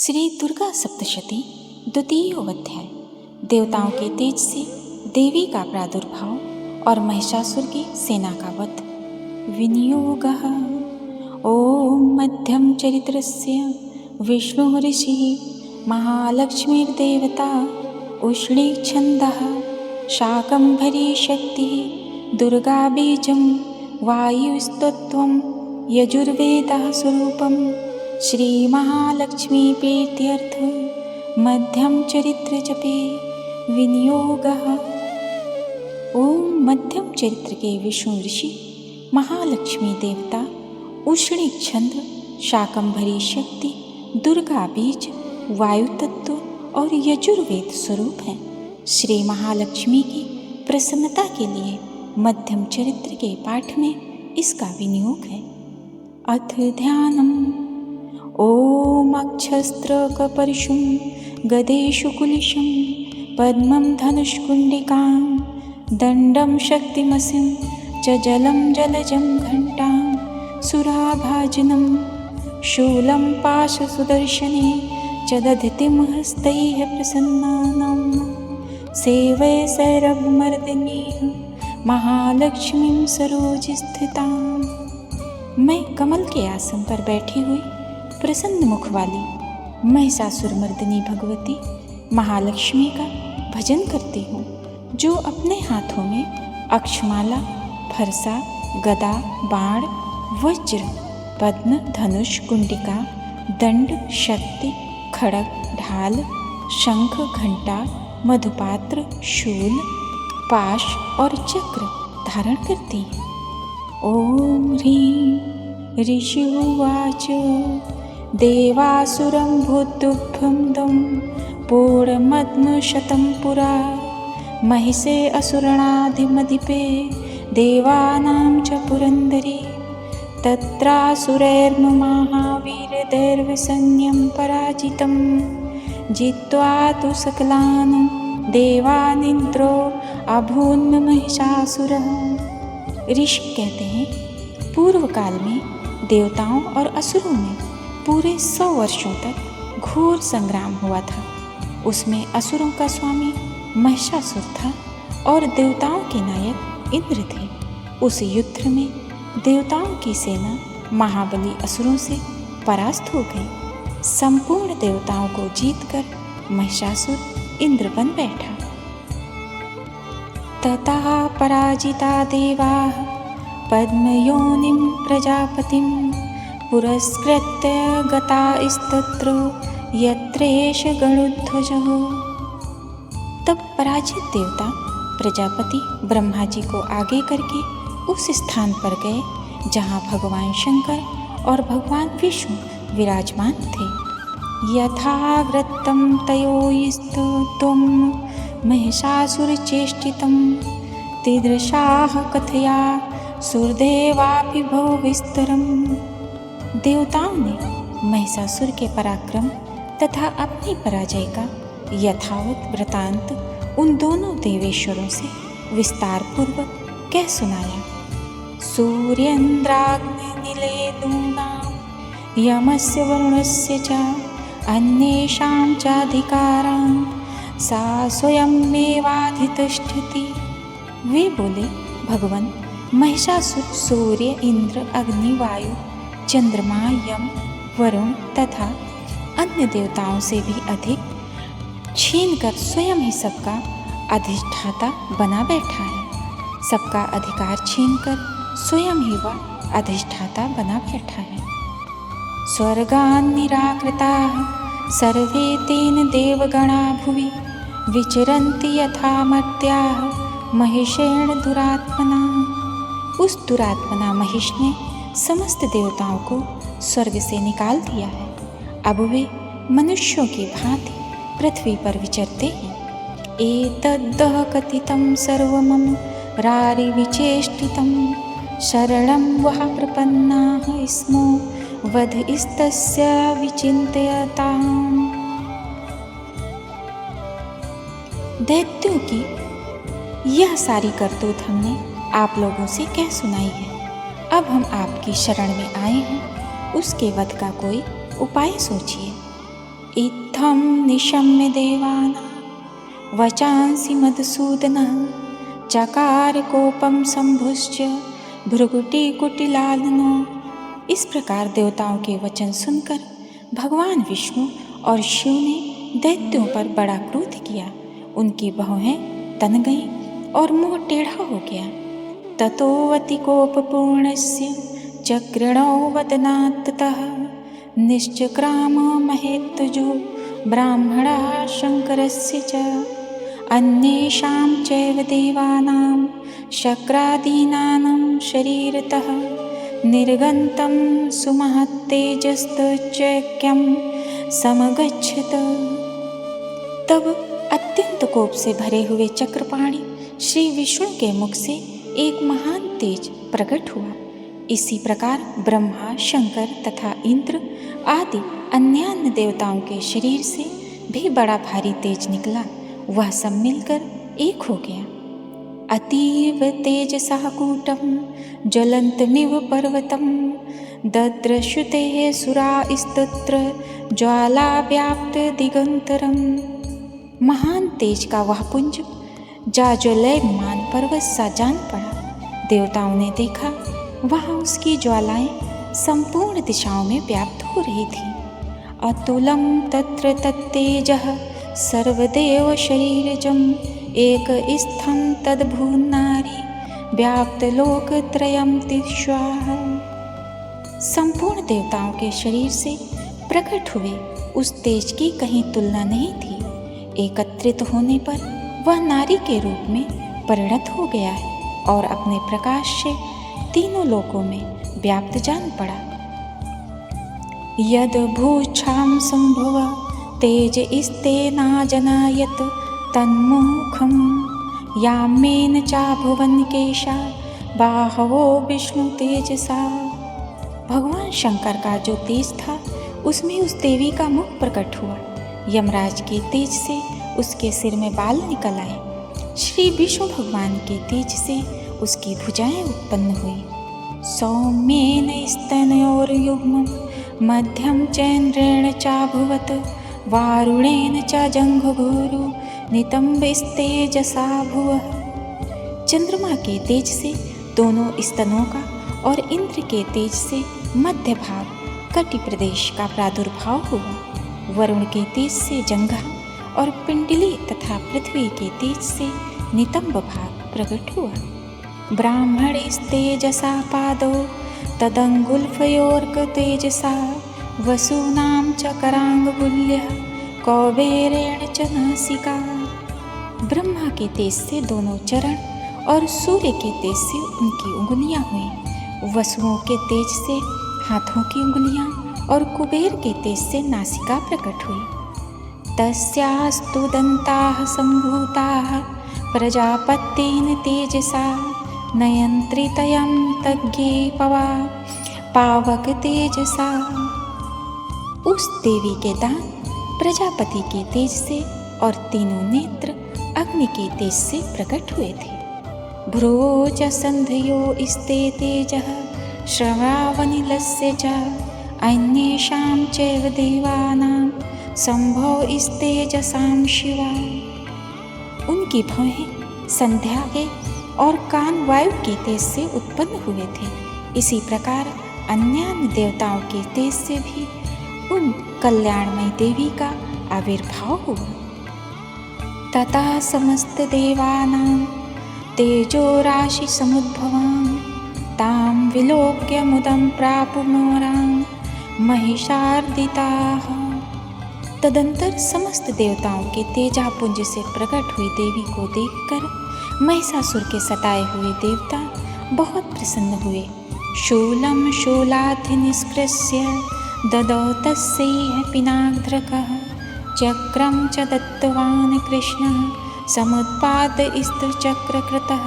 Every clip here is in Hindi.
श्री दुर्गा सप्तशती द्वितीय अध्याय। देवताओं के तेज से देवी का प्रादुर्भाव और महिषासुर की सेना का वध। विनियोगः। ओम मध्यम चरित्रस्य विष्णु ऋषि महालक्ष्मीर्देवता उष्णी छंदः शाकंभरी शक्ति दुर्गा बीजं वायुस्तत्वं यजुर्वेदः स्वरूपम् श्री महालक्ष्मी प्रीत्यर्थ मध्यम चरित्र जपे विनियोगः। ओम मध्यम चरित्र के विष्णु ऋषि महालक्ष्मी देवता उष्णी छंद शाकंभरी शक्ति दुर्गा बीज वायु तत्व और यजुर्वेद स्वरूप हैं। श्री महालक्ष्मी की प्रसन्नता के लिए मध्यम चरित्र के पाठ में इसका विनियोग है। अथ ध्यानम्। ओम अक्षस्त्रकपर्शुं गदेषु कुलिशं पद्मं धनुष्कुण्डिकां दण्डं शक्तिमसिं च जलं जलजं घण्टां सुराभाजनं शूलं पाशसुदर्शने च दधितिं हस्तैः प्रसन्नानां सेवे सैरभमर्दिनीः महालक्ष्मीं सरोजस्थितां। मैं कमल के आसन पर बैठी हुई प्रसन्न मुख वाली महिषासुर मर्दिनी भगवती महालक्ष्मी का भजन करती हूँ, जो अपने हाथों में अक्षमाला फरसा गदा बाण वज्र पद्म धनुष कुंडिका दंड शक्ति खड़ग ढाल शंख घंटा मधुपात्र शूल पाश और चक्र धारण करती है। ओम ह्रीं ऋषिवाच देवासुरं भूतुभ्यं दं पूर्णमद्मशतं पुरा महिषे असुरणाधिमधिपे देवानां च पुरन्दरे तत्रासुरैर्महावीरदैर्वसैन्यं पराजितं जित्वा तु सकलान् देवानिन्द्रो अभून् महिषासुरः। ऋषि कहते हैं, पूर्व काल में देवताओं और असुरों में पूरे 100 वर्षों तक घोर संग्राम हुआ था। उसमें असुरों का स्वामी महिषासुर था और देवताओं के नायक इंद्र थे। उस युद्ध में देवताओं की सेना महाबली असुरों से परास्त हो गई। संपूर्ण देवताओं को जीतकर महिषासुर इंद्र बन बैठा। ततः पराजिता देवाः पद्मयोनिं प्रजापतिं पुरस्कृत्य गतास्तत्र यत्रेष गरुध्वजः। तब पराजित देवता प्रजापति ब्रह्मा जी को आगे करके उस स्थान पर गए जहाँ भगवान शंकर और भगवान विष्णु विराजमान थे। यथावृत्तं तयोस्तुं महिषासुरचेष्टितं तीदृशाः कथया सुरदेवाभिभो विस्तरम। देवताओं ने महिषासुर के पराक्रम तथा अपनी पराजय का यथावत वृतांत उन दोनों देवेश्वरों से विस्तार पूर्वक कह सुनाया। सूर्येन्द्राग्निलेदूनां यमस्य वरुणस्य च अन्येषां चाधिकारां सा स्वयमेवाधितिष्ठति। वे बोले, भगवान महिषासुर सूर्य इंद्र अग्नि वायु चंद्रमा यम वरुण तथा अन्य देवताओं से भी अधिक छीनकर स्वयं ही सबका अधिष्ठाता बना बैठा है। सबका अधिकार छीनकर स्वयं ही वह अधिष्ठाता बना बैठा है। स्वर्गान् निराकृताः सर्वे तेन देवगणा भुवि विचरन्ति यथा मर्त्याः महिषेण दुरात्मना। उस दुरात्मना महिष ने समस्त देवताओं को स्वर्ग से निकाल दिया है। अब वे मनुष्यों की भांति पृथ्वी पर विचरते हैं। एतद्दः कथितं सर्वमम रारिविचेष्टितं शरणं वः प्रपन्नाः स्मो वधस्तस्य विचिन्तयताम्। दैत्यों की यह सारी करतूत हमने आप लोगों से कह सुनाई है। अब हम आपकी शरण में आए हैं, उसके वध का कोई उपाय सोचिए। इत्थं निशम्य देवानां वचांसि मधुसूदनः चकार कोपम शंभुश्च भ्रुकुटिकुटिलालनो। इस प्रकार देवताओं के वचन सुनकर भगवान विष्णु और शिव ने दैत्यों पर बड़ा क्रोध किया। उनकी बाहें तन गईं और मुंह टेढ़ा हो गया। ततो अतिकोपपूर्णस्य चक्रणो वदनात्ततः निश्चक्राम महेत्तजो ब्राह्मणः शङ्करस्य च अन्येषां चैव देवानां शक्रादीनां शरीरतः निर्गन्तं सुमहत्तेजस्तचैक्यं समगच्छत। तब अत्यंत कोप से भरे हुए चक्रपाणी श्री विष्णु के मुख से एक महान तेज प्रकट हुआ। इसी प्रकार ब्रह्मा, शंकर तथा इंद्र आदि अन्य देवताओं के शरीर से भी बड़ा भारी तेज निकला। वह सब मिलकर एक हो गया। अतीव तेजसः कूटं ज्वलन्तमिव पर्वतं दद्रश्युते सुरास्तत्र ज्वालाव्याप्तदिगन्तरं। महान तेज का वह पुंज जाज्वल्यमान पर्वत सा जान पड़ा। देवताओं ने देखा वहाँ उसकी ज्वालाएं संपूर्ण दिशाओं में व्याप्त हो रही थीं। अतुलं तत्र तत्तेजः सर्वदेव शरीरजम् एकस्थं तद्भुवनारि व्याप्तलोकत्रयं तिष्वाः। संपूर्ण देवताओं के शरीर से प्रकट हुए उस तेज की कहीं तुलना नहीं थी। एकत्रित होने पर वह नारी के रूप में परिणत हो गया है और अपने प्रकाश से तीनों लोकों में व्याप्त जान पड़ा। यद भूच्छां संभव तेज इस्तेनाजनायत तन्मुखं यामेन चाभुवन केशा बाहवो विष्णु तेजसा। भगवान शंकर का जो तेज था उसमें उस देवी का मुख प्रकट हुआ। यमराज के तेज से उसके सिर में बाल निकल आए। श्री विष्णु भगवान के तेज से उसकी भुजाएं उत्पन्न हुई। सौम्येन स्तनयोर्युग्मं मध्यम चैन्द्रेण चाभुवत वारुणेन च जंघघोरु नितंबस्तेजसा भुवः। चंद्रमा के तेज से दोनों स्तनों का और इंद्र के तेज से मध्य भाग कटि प्रदेश का प्रादुर्भाव हुआ। वरुण के तेज से जंघा और पिंडली तथा पृथ्वी के तेज से नितंब भाग प्रकट हुआ। ब्राह्मणेस्तेजसा पादौ तदंगुल्फयोर्क तेजसा वसूनां च करांगुल्यः कौबेरेण च नासिका। ब्रह्मा के तेज से दोनों चरण और सूर्य के तेज से उनकी उंगलियां हुई। वसुओं के तेज से हाथों की उंगलियां और कुबेर के तेज से नासिका प्रकट हुई। तस्यास्तु दन्ताः सम्भूताः प्रजापतेन तेजसा नयन्त्रितयं तज्ञे पवा पावक तेजसा। उस देवी के दांत प्रजापति के तेज से और तीनों नेत्र अग्नि के तेज से प्रकट हुए थे। भ्रूच संध्यो स्ते तेजः श्रवणावनिलस्य च अन्येषां चैव देवानां संभव स्तेजसां शिवा। उनकी भौहें संध्या के और कान वायु के तेज से उत्पन्न हुए थे। इसी प्रकार अन्य देवताओं के तेज से भी उन कल्याणमयी देवी का आविर्भाव हुआ। तथा समस्त देवानां तेजो राशि समुद्भवां तां विलोक्य मुदं प्रापुमोरां महिषार्दिताः। तदंतर समस्त देवताओं के तेजापुंज से प्रकट हुई देवी को देखकर महिषासुर के सताए हुए देवता बहुत प्रसन्न हुए। शूलं शूलाधिनिष्कृष्य ददौ तस्यैह पिनाकधृकः चक्रं च दत्तवान् कृष्णः समुत्पादस्तचक्रकृतः।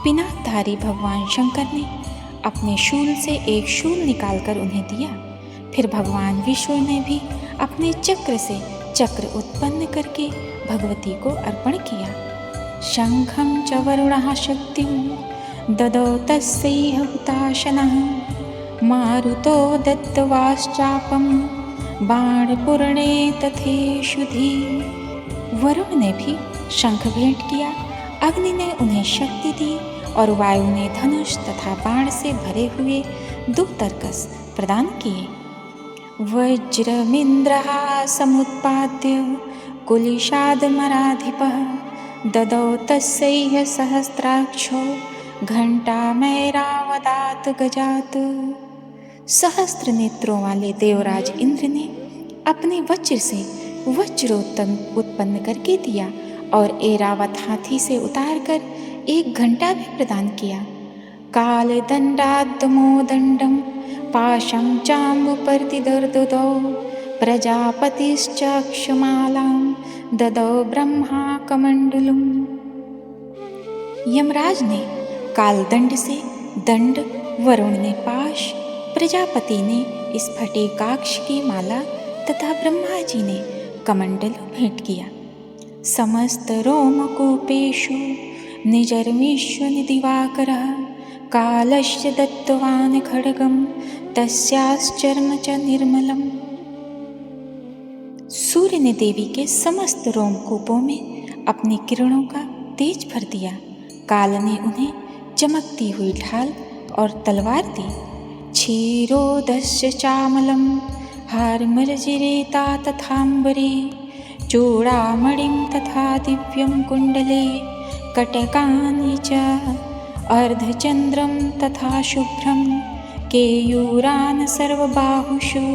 पिनाकधारी भगवान शंकर ने अपने शूल से एक शूल निकालकर उन्हें दिया। फिर भगवान विष्णु ने भी अपने चक्र से चक्र उत्पन्न करके भगवती को अर्पण किया। शंखं च वरुणः शक्तिं ददौ तस्यैह हुताशनः मारुतो दत्तवाश्चापं बाणपूर्णे तथेषुधि। वरुण ने भी शंख भेंट किया, अग्नि ने उन्हें शक्ति दी और वायु ने धनुष तथा बाण से भरे हुए 2 तरकस प्रदान किए। वज्रमिन्द्रः समुत्पाद्य कुलिशादमराधिपः ददौ तस्यै सहस्राक्षो घंटामैरावदात गजात। सहस्त्र नेत्रों वाले देवराज इंद्र ने अपने वज्र से वज्रोत्तम उत्पन्न करके दिया और ऐरावत हाथी से उतार कर 1 घंटा भी प्रदान किया। कालदण्डाद्दमोदण्डं पाशं चाम्बुपर्तिदर्ददौ प्रजापतिश्चक्षमालां ददौ ब्रह्मा कमण्डलुम्। यमराज ने कालदंड से दंड, वरुण ने पाश, प्रजापति ने इस फटिकाक्ष की माला तथा ब्रह्मा जी ने कमंडल भेंट किया। समस्त रोमकूपेषु निजर्मिष्वनिदिवाकरः कालश्च दत्तवान् खड्गं तस्याश्चर्म च निर्मलम्। सूर्य ने देवी के समस्त रोमकूपों में अपनी किरणों का तेज भर दिया। काल ने उन्हें चमकती हुई ढाल और तलवार दी। क्षीरोदस्य चामलं हारमर्जिरेता तथाम्बरे चूड़ामणिं तथा दिव्यं कुण्डले कटकानि च अर्धचन्द्रं तथा शुभ्रं केयूरान् सर्वबाहुषु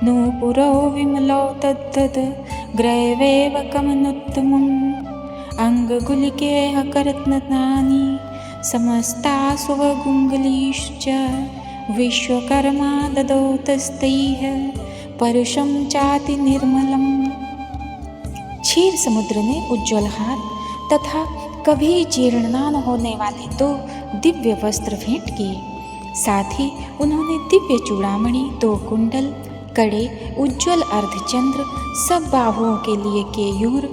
नूपुरो विमलौ तद्दद् ग्रैवेव कमनोत्तमम् अङ्गुलिकेह करत्नानि समस्तासुवगुङ्गलीश्च विश्वकर्मा ददौ तस्तैः परुषं चाति निर्मलम्। क्षीर समुद्र ने उज्ज्वल हार तथा कभी जीर्ण न होने वाले 2 दिव्य वस्त्र भेंट किए। साथ ही उन्होंने दिव्य चूड़ामणि, 2 कुंडल, कड़े, उज्ज्वल अर्धचंद्र, सब बाहुओं के लिए केयूर,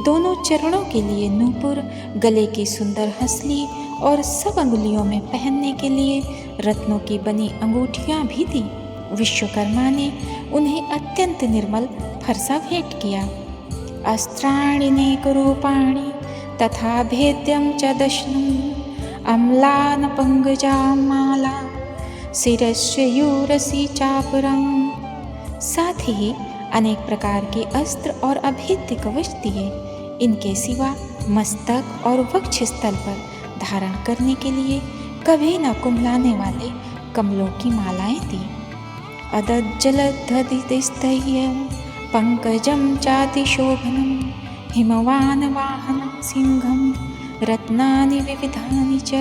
दोनों चरणों के लिए नूपुर, गले की सुंदर हंसली और सब अंगुलियों में पहनने के लिए रत्नों की बनी अंगूठियां भी दी। विश्वकर्मा ने उन्हें अत्यंत निर्मल फरसा भेंट किया। अस्त्राणि नेकरूपाणि तथा भेद्यं च दशनम् अम्लानपङ्गजामाला शिरस्यूरसी चापरं। साथ ही अनेक प्रकार के अस्त्र और अभेद्य कवच दिए। इनके सिवा मस्तक और वक्षस्थल पर धारण करने के लिए कभी न कुम्हलाने वाले कमलों की मालाएं दी। अदज्जलधदिस्तह्य पंकजं चातिशोभनं हिमवान वाहनं सिंहं रत्नानि विविधानि च।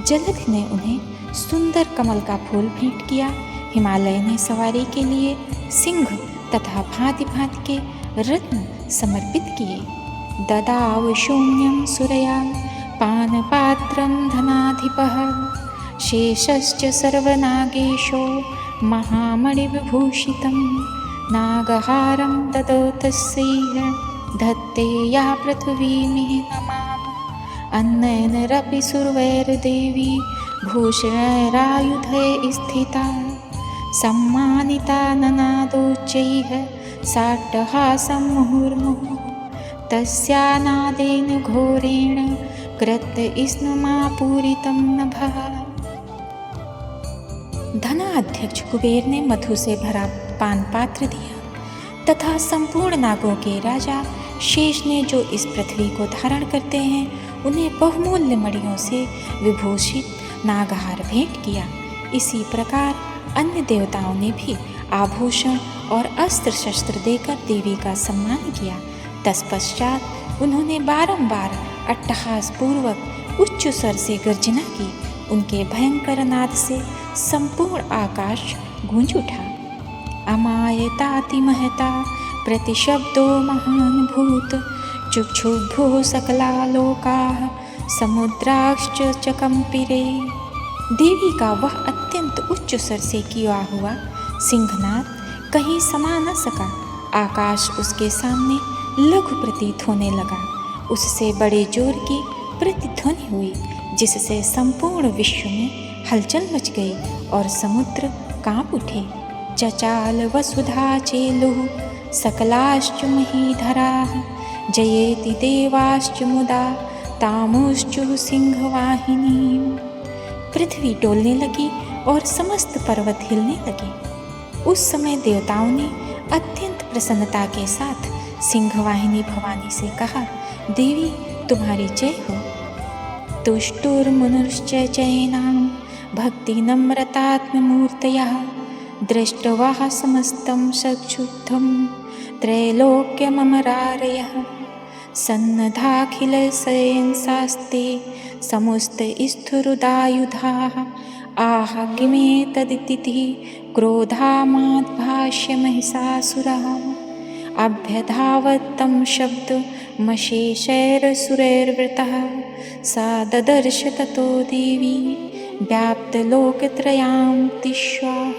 जलधि ने उन्हें सुंदर कमल का फूल भेंट किया। हिमालय ने सवारी के लिए सिंह तथा भांति भांति के रत्न समर्पित किए। ददाव शून्यं सुरया पानपात्रं धनाधिपः शेषश्च सर्वनागेशो महामणिविभूषितं नागहारं ददौ तस्यै धत्ते या पृथिवीमिह नमाम अन्नैरपि सुरवैर्देवी भूषणैरायुधे स्थिता सम्मानिता ननादोच्चैः साट्टहासं मुहुर्मुहुः तस्यानादेन घोरेण कृतस्नुमापूरितं नभः। धनाध्यक्ष कुबेर ने मधु से भरा पान पात्र दिया तथा संपूर्ण नागों के राजा शेष ने जो इस पृथ्वी को धारण करते हैं उन्हें बहुमूल्य मणियों से विभूषित नागहार भेंट किया। इसी प्रकार अन्य देवताओं ने भी आभूषण और अस्त्र शस्त्र देकर देवी का सम्मान किया। तत्पश्चात उन्होंने बारंबार अट्टहास पूर्वक उच्च स्वर से गर्जना की। उनके भयंकर नाद से संपूर्ण आकाश गूंज उठा। अमायताति महता प्रतिशब्दो महान भूत चुक्षुभ्यो सकला लोकाः समुद्राश्च च कंपिरे। देवी का वह अत्यंत उच्च स्वर से किया हुआ सिंहनाद कहीं समा न सका। आकाश उसके सामने लघु प्रतीत होने लगा। उससे बड़े जोर की प्रतिध्वनि हुई जिससे संपूर्ण विश्व में हलचल मच गई और समुद्र कांप उठे। चचाल वसुधा चेलुः सकलाश्च महीधराः जयेति देवाश्च मुदा तामुश्चुः सिंहवाहिनीम्। पृथ्वी डोलने लगी और समस्त पर्वत हिलने लगे। उस समय देवताओं ने अत्यंत प्रसन्नता के साथ सिंहवाहिनी भवानी से कहा, देवी तुम्हारी जय हो। तुष्टुर्मुनुश्च चैनां भक्ति नम्रतात्ममूर्तयः दृष्ट्वा समस्तं सक्षुब्धं त्रैलोक्यममरारयः सन्नद्धाखिलशयंसास्ते समुस्तस्थुरुदायुधाः आह किमेतदिति क्रोधामाद्भाष्यमहिषासुरः अभ्यधावत् तं शब्दमशेषैरसुरैर्वृतः सा ददर्श ततो देवी व्याप्तलोकत्रयां तिष्वाः।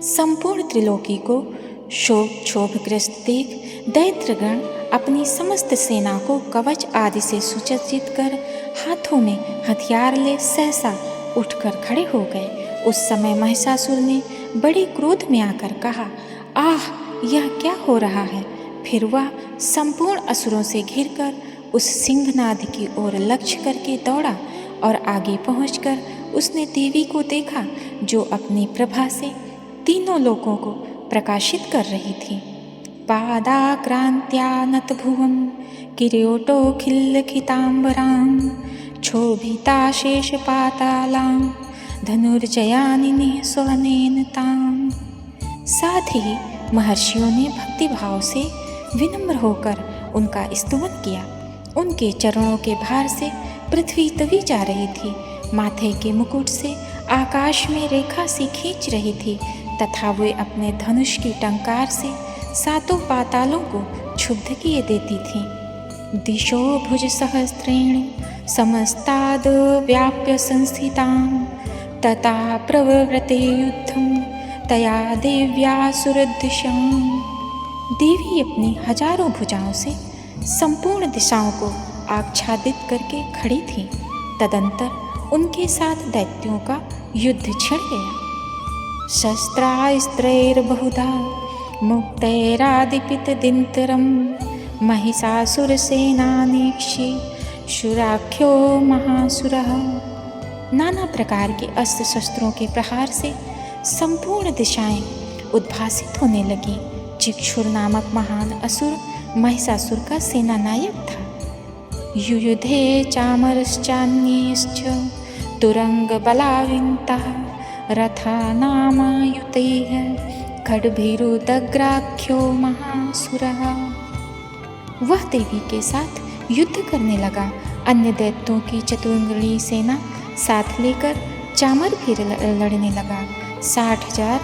संपूर्ण त्रिलोकी को क्षोभग्रस्त देख दैत्यगण अपनी समस्त सेना को कवच आदि से सुसज्जित कर हाथों में हथियार ले सहसा उठकर खड़े हो गए। उस समय महिषासुर ने बड़े क्रोध में आकर कहा, आह यह क्या हो रहा है। फिर वह संपूर्ण असुरों से घिरकर उस सिंहनाद की ओर लक्ष्य करके दौड़ा और आगे पहुंचकर उसने देवी को देखा जो अपनी प्रभा से तीनों लोकों को प्रकाशित कर रही थी। पादाक्रांत्या नतभुवं किरीटोखिल्लखिताम्बरां क्षोभिताशेषपातालां धनुर्जयानिनि स्वहनेन ताम्। साथ ही महर्षियों ने भक्तिभाव से विनम्र होकर उनका स्तुति किया। उनके चरणों के भार से पृथ्वी तभी जा रही थी, माथे के मुकुट से आकाश में रेखा सी खींच रही थी तथा वे अपने धनुष की टंकार से सातों पातालों को क्षुब्ध किए देती थी। दिशो भुज सहस्रेण समस्ताद व्याप्य संस्थितां तथा प्रवृते युद्धं तया देव्या सुरदिशां। देवी अपनी हजारों भुजाओं से संपूर्ण दिशाओं को आच्छादित करके खड़ी थी। तदंतर उनके साथ दैत्यों का युद्ध छिड़ गया। शस्त्रास्त्रैर्बहुधा मुक्तैरादिपितदिन्तरं महिषासुरसेनानीक्षे शुराख्यो महासुरः। नाना प्रकार के अस्त्र शस्त्रों के प्रहार से संपूर्ण दिशाएं उद्भासित होने लगी। चिक्षुर नामक महान असुर महिषासुर का सेनानायक था। युयुधे चामरश्चान्येश्च तुरंगबलाविन्तः रथानामायुतैः खड्भिरुदग्राख्यो महासुरः। वह देवी के साथ युद्ध करने लगा। अन्य दैत्यों की चतुरंगी सेना साथ लेकर चामर भी लड़ने लगा। 60,000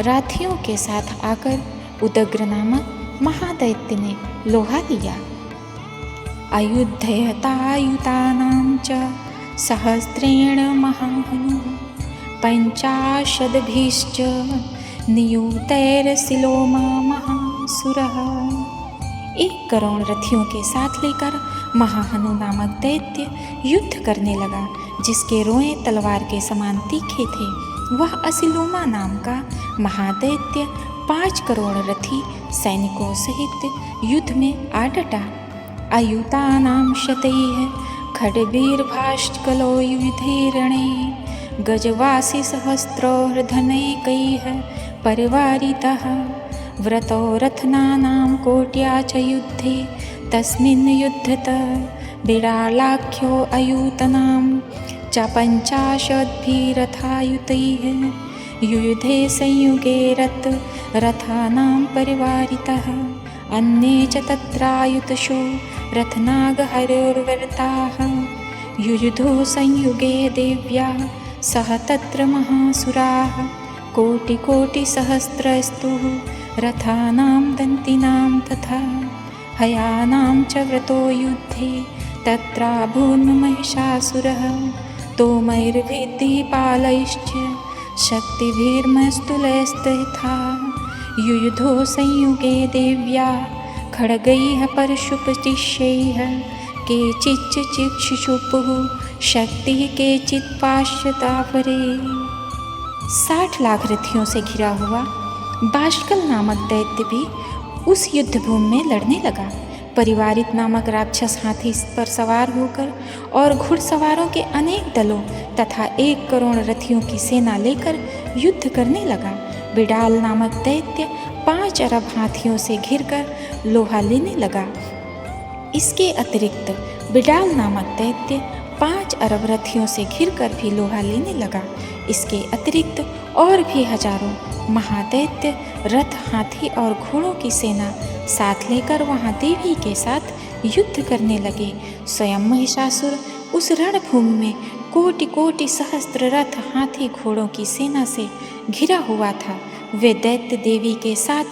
राथियों के साथ आकर उदग्र नामक महादैत्य ने लोहा लिया। अयुध्यतायुतानां च सहस्रेण महाहनु पंचाशद्भिश्च नियुतैर्शिलोमा महासुरः। 1 करोड़ रथियों के साथ लेकर महाहनु नामक दैत्य युद्ध करने लगा, जिसके रोए तलवार के समान तीखे थे। वह असिलोमा नाम का महादैत्य 5 करोड़ रथी सैनिकों सहित युद्ध में आ डटा। अयुतानां शतैः खड्भिर्भाष्कलो युधे रणे गजवासी सहस्रैर्धनैकैः परिवारितः व्रतो रथनानां कोट्या च युद्धे तस्मिन् युध्यत बिडालाख्यो अयूतनां च 50,000 युयुधे संयुगे रथानां परिवारितः अन्ये च तत्रायुतशो रथनागहरिर्व्रताः युयुधो संयुगे देव्या सह तत्र महासुराः कोटिकोटिसहस्रस्तुः रथानां दन्तिनां तथा हयानां च व्रतो युद्धे तत्राभून् महिषासुरः तोमैर्भिद्धिपालैश्च शक्तिभिर्मस्तुलैस्तथा युयुधो संयुगे देव्या खड्गैः परशुपतिशैः केचिच्च चिक्षुषुपुः शक्तिः केचित् पाश्चातापरे। 60 लाख रथियों से घिरा हुआ बाष्कल नामक दैत्य भी उस युद्ध भूमि में लड़ने लगा। परिवारित नामक राक्षस हाथी पर सवार होकर और घुड़सवारों के अनेक दलों तथा 1 करोड़ रथियों की सेना लेकर युद्ध करने लगा। बिडाल नामक दैत्य 5 अरब हाथियों से घिरकर लोहा लेने लगा। इसके अतिरिक्त बिडाल नामक दैत्य 5 अरब रथियों से घिरकर भी लोहा लेने लगा। इसके अतिरिक्त और भी हजारों महादैत्य रथ, हाथी और घोड़ों की सेना साथ लेकर वहां देवी के साथ युद्ध करने लगे। स्वयं महिषासुर उस रणभूमि में कोटि कोटि सहस्त्र रथ, हाथी, घोड़ों की सेना से घिरा हुआ था। वे दैत्य देवी के साथ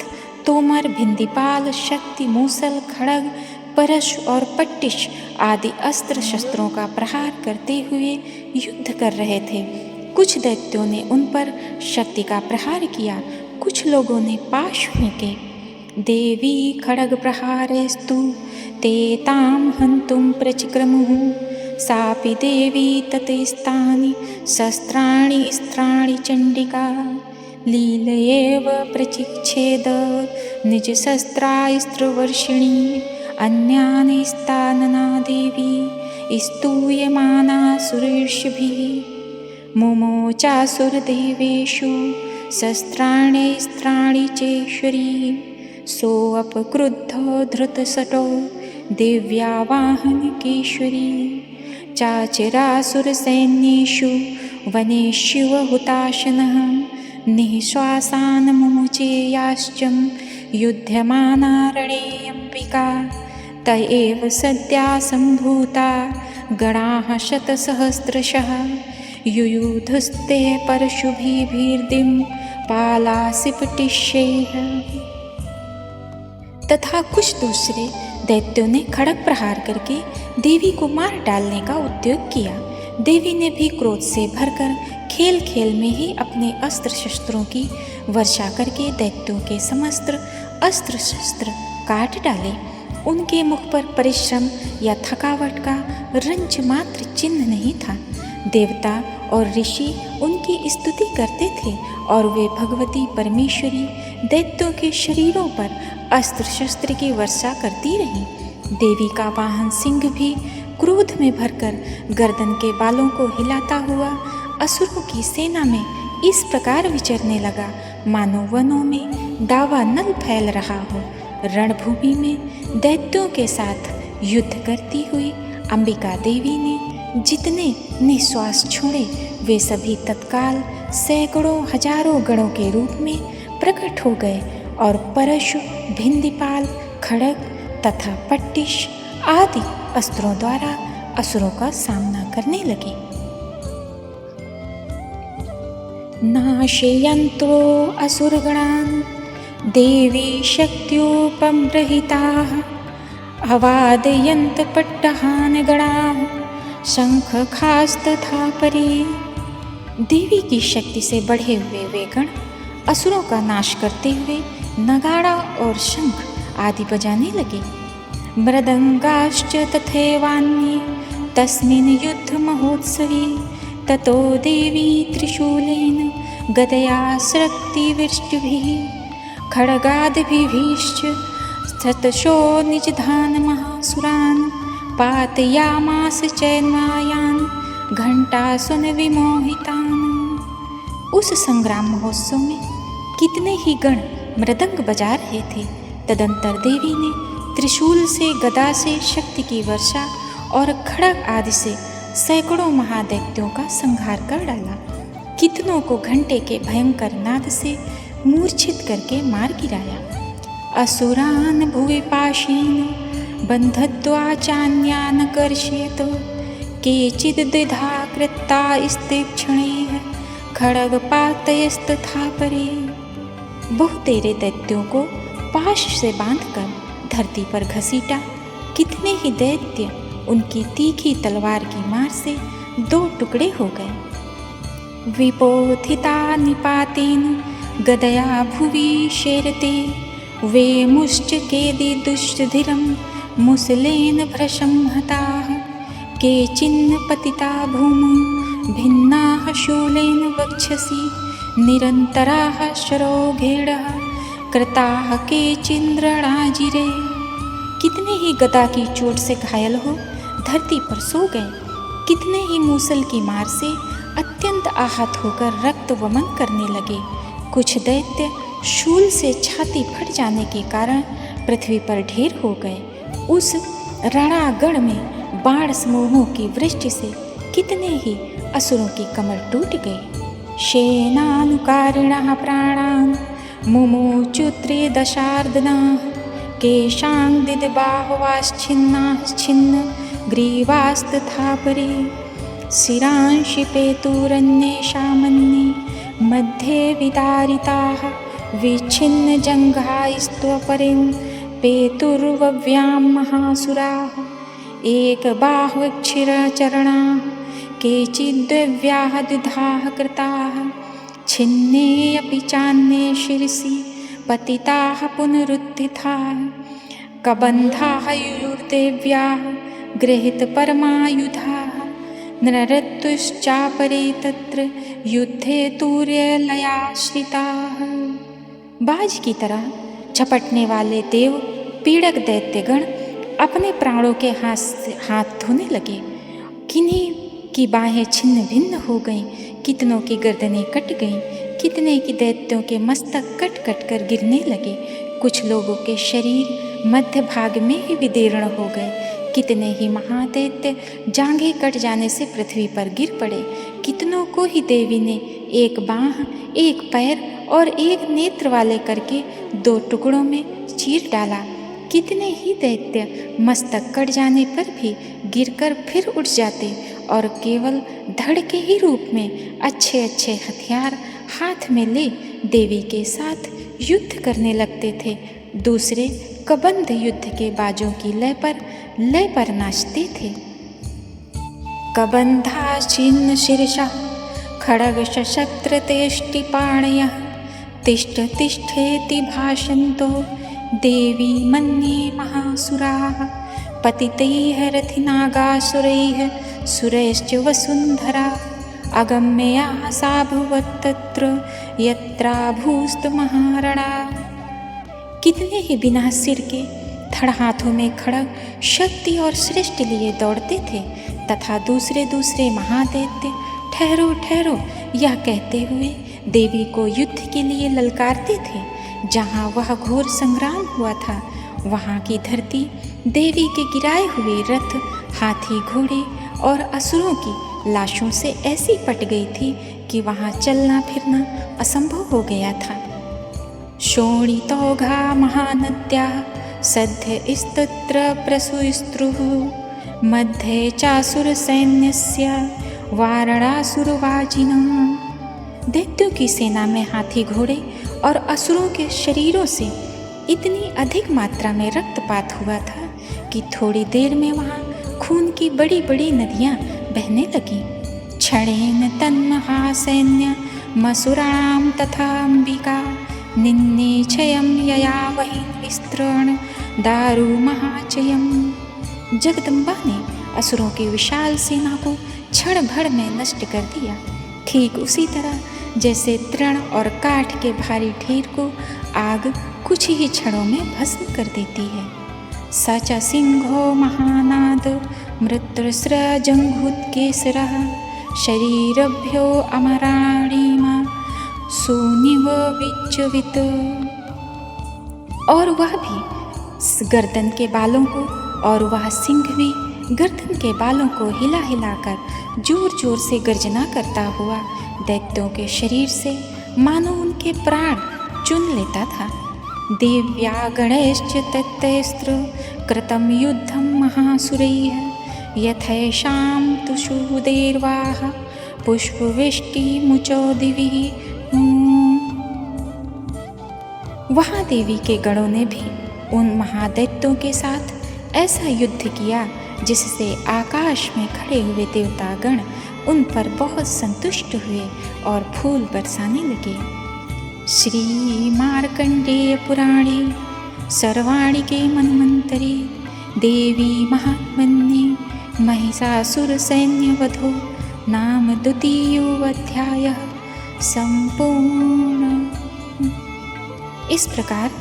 तोमर, भिंदीपाल, शक्ति, मूसल, खड़ग, परश और पट्टिश आदि अस्त्र शस्त्रों का प्रहार करते हुए युद्ध कर रहे थे। कुछ दैत्यों ने उन पर शक्ति का प्रहार किया, कुछ लोगों ने पाश फेंके। देवी खड़ग प्रहारेस्तु ते तां हन्तुं प्रचिक्रमुः सापि देवी ततस्तानि शस्त्राणि स्त्राणि चण्डिका लीलयेव प्रचिक्षेद निजशस्त्रास्त्रवर्षिणी अन्यानि स्थानना देवी स्तूयमाना सुरेष्भिः मुमोचासुरदेवेषु शस्त्राण्यस्त्राणि चेश्वरी सोऽपक्रुद्धो धृतशठो देव्यावाहनकेश्वरी चाचिरासुरसैन्येषु वनेष्युहुताशनः निःश्वासान् मुमुचेयाश्चं युध्यमाना रणेऽम्बिका त एव सद्या सम्भूता गणाः शतसहस्रशः युयुधुस्ते परशुभिर्दिं पालासिपटिश्यैः। तथा कुछ दूसरे दैत्यों ने खड़ग प्रहार करके देवी को मार डालने का उद्योग किया। देवी ने भी क्रोध से भरकर खेल खेल में ही अपने अस्त्र शस्त्रों की वर्षा करके दैत्यों के समस्त अस्त्र शस्त्र काट डाले। उनके मुख पर परिश्रम या थकावट का रंच मात्र चिन्ह नहीं था। देवता और ऋषि उनकी स्तुति करते थे और वे भगवती परमेश्वरी दैत्यों के शरीरों पर अस्त्र शस्त्र की वर्षा करती रही। देवी का वाहन सिंह भी क्रोध में भरकर गर्दन के बालों को हिलाता हुआ असुरों की सेना में इस प्रकार विचरने लगा मानो वनों में दावानल फैल रहा हो। रणभूमि में दैत्यों के साथ युद्ध करती हुई अंबिका देवी ने जितने निश्वास छोड़े वे सभी तत्काल सैकड़ों हजारों गणों के रूप में प्रकट हो गए और परशु, भिंदीपाल, खड़ग तथा पट्टिश आदि अस्त्रों द्वारा असुरों का सामना करने लगे। नाशयन्तो असुरगणान् देवी शक्त्योपमृहिताः अवादयन्त पट्टहान गणाः शंखखास्तथा परे। देवी की शक्ति से बढ़े हुए वे गण असुरों का नाश करते हुए नगाड़ा और शंख आदि बजाने लगे। मृदंगाश्च तथैवान्ये तस्मिन् युद्ध महोत्सवे ततो देवी त्रिशूलेन गदया शक्तिवृष्टिभिः खड्गादिभिश्च शतशो निजधान महासुरान् पातयामास चैन्वायान् घंटासुन विमोहितान्। उस संग्राम महोत्सव में कितने ही गण मृदंग बजा रहे थे। तदंतर देवी ने त्रिशूल से, गदा से शक्ति की वर्षा और खड़ग आदि से सैकड़ों महादैत्यों का संहार कर डाला। कितनों को घंटे के भयंकर नाद से मूर्छित करके मार गिराया। असुरान भुवि पाशेन बन्धत्वा चान्यान कर्षयत केचिद् द्विधा कृता स्तीक्ष्णैः खड्गपातयस्तथा परे। बहुतेरे दैत्यों को पाश से बांधकर धरती पर घसीटा। कितने ही दैत्य उनकी तीखी तलवार की मार से 2 टुकड़े हो गए। विपोथिता निपातेन गदया भुवि शेरते वे मुश्चकेदि दुष्टधिरं मुसलेन भृशं हताः केचिन्न पतिता भूमौ भिन्नाः शूलेन वक्षसि निरन्तराः शरौघेडः कृताः केचिन्द्रणाजिरे। कितने ही गदा की चोट से घायल हो धरती पर सो गए, कितने ही मूसल की मार से अत्यंत आहत होकर रक्त वमन करने लगे। कुछ दैत्य शूल से छाती फट जाने के कारण पृथ्वी पर ढेर हो गए। उस रणागण में बाण समूहों की वृष्टि से कितने ही असुरों की कमर टूट गई। शेनानुकारिणः प्राणान् मुमुचुत्रे दशार्दनाः केशांदिद बाहवाश्छिन्न ग्रीवास्तथा परे शिरांशि पेतुरन्येषामन्ये मध्ये विदारिताः विच्छिन्न जङ्घायस्त्वपरिं पेतुर्वव्यां महासुराः एकबाह्वक्षिरचरणाः केचिद्दिव्याः द्विधाः कृताः छिन्ने अपि चान्ये शिरसि पतिताः पुनरुत्थिताः कबन्धाः युयुर्देव्याः गृहीतपरमायुधाः नरतुश्चापरे तत्र युद्धे तुर्यलयाश्रिताः। बाज की तरह झपटने वाले देव पीड़क दैत्यगण अपने प्राणों के हाथ धोने लगे। किन्हीं की बाहें छिन्न भिन्न हो गईं, कितनों की गर्दनें कट गईं, कितने की दैत्यों के मस्तक कट कट कर गिरने लगे। कुछ लोगों के शरीर मध्य भाग में ही विदीर्ण हो गए, कितने ही महादैत्य जांघें कट जाने से पृथ्वी पर गिर पड़े। कितनों को ही देवी ने एक बाँह, एक पैर और एक नेत्र वाले करके 2 टुकड़ों में चीर डाला। कितने ही दैत्य मस्तक कट जाने पर भी गिरकर फिर उठ जाते और केवल धड़ के ही रूप में अच्छे अच्छे हथियार हाथ में ले देवी के साथ युद्ध करने लगते थे। दूसरे कबंध युद्ध के बाजों की लय पर नाचते थे। कबंधा छिन्न शीर्षा खड्ग शस्त्र तेष्टिपाणयः तिष्ठ तिष्ठेति भाषन्तो देवी मन्ये महासुराः पतितैः रथिनागासुरैः सुरैश्च वसुन्धरा अगम्या सा भुवत्तत्र यत्राभूस्तमहारणा। कितने ही बिना सिर के धड़ हाथों में खड्ग शक्ति और सृष्टि लिए दौड़ते थे तथा दूसरे दूसरे महादैत्य ठहरो ठहरो यह कहते हुए देवी को युद्ध के लिए ललकारते थे। जहाँ वह घोर संग्राम हुआ था वहाँ की धरती देवी के गिराए हुए रथ, हाथी, घोड़े और असुरों की लाशों से ऐसी पट गई थी कि वहाँ चलना फिरना असंभव हो गया था। शोणितौघा महानद्याः सद्यस्तत्र प्रसुस्त्रुः मध्ये चासुरसैन्यस्य वारणासुरवाजिनाः। दैत्यों की सेना में हाथी, घोड़े और असुरों के शरीरों से इतनी अधिक मात्रा में रक्तपात हुआ था कि थोड़ी देर में वहाँ खून की बड़ी बड़ी नदियाँ बहने लगीं। क्षणेन तन्महासैन्य मसुराणां तथा अंबिका निन्नेच्छयं यया वही विस्तृण दारु महाचयम्। जगदम्बा ने असुरों की विशाल सेना को क्षण भर में नष्ट कर दिया, ठीक उसी तरह जैसे तृण और काठ के भारी ढेर को आग कुछ ही क्षणों में भस्म कर देती है। स च सिंहो महानाद मृत्युस्रजङ्घुत्केसरः शरीरभ्यो अमराणिमा सूनिव विच्युवित। और वह भी गर्दन के बालों को, और वह सिंह भी गर्दन के बालों को हिला हिलाकर जोर जोर से गर्जना करता हुआ दैत्यों के शरीर से मानो उनके प्राण चुन लेता था। देव्या गणैश्च तत्तैस्त्र कृतं युद्धं महासुरैः यथैषां तु शूदेर्वाः पुष्पवृष्टिमुचो दिवि। वहाँ देवी के गणों ने भी उन महादैत्यों के साथ ऐसा युद्ध किया जिससे आकाश में खड़े हुए देवतागण उन पर बहुत संतुष्ट हुए और फूल बरसाने लगे। श्री मार्कंडेय पुराणे सर्वाणिके मन्वन्तरे देवी महात्मन्ये महिषासुर सैन्यवधो नाम 2 अध्यायः। संपूर्ण। इस प्रकार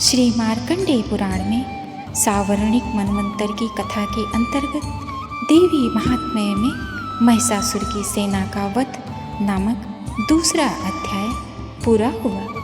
श्री मार्कंडेय पुराण में सावर्णिक मनवंतर की कथा के अंतर्गत देवी महात्म्य में महिषासुर की सेना का वध नामक दूसरा अध्याय पूरा हुआ।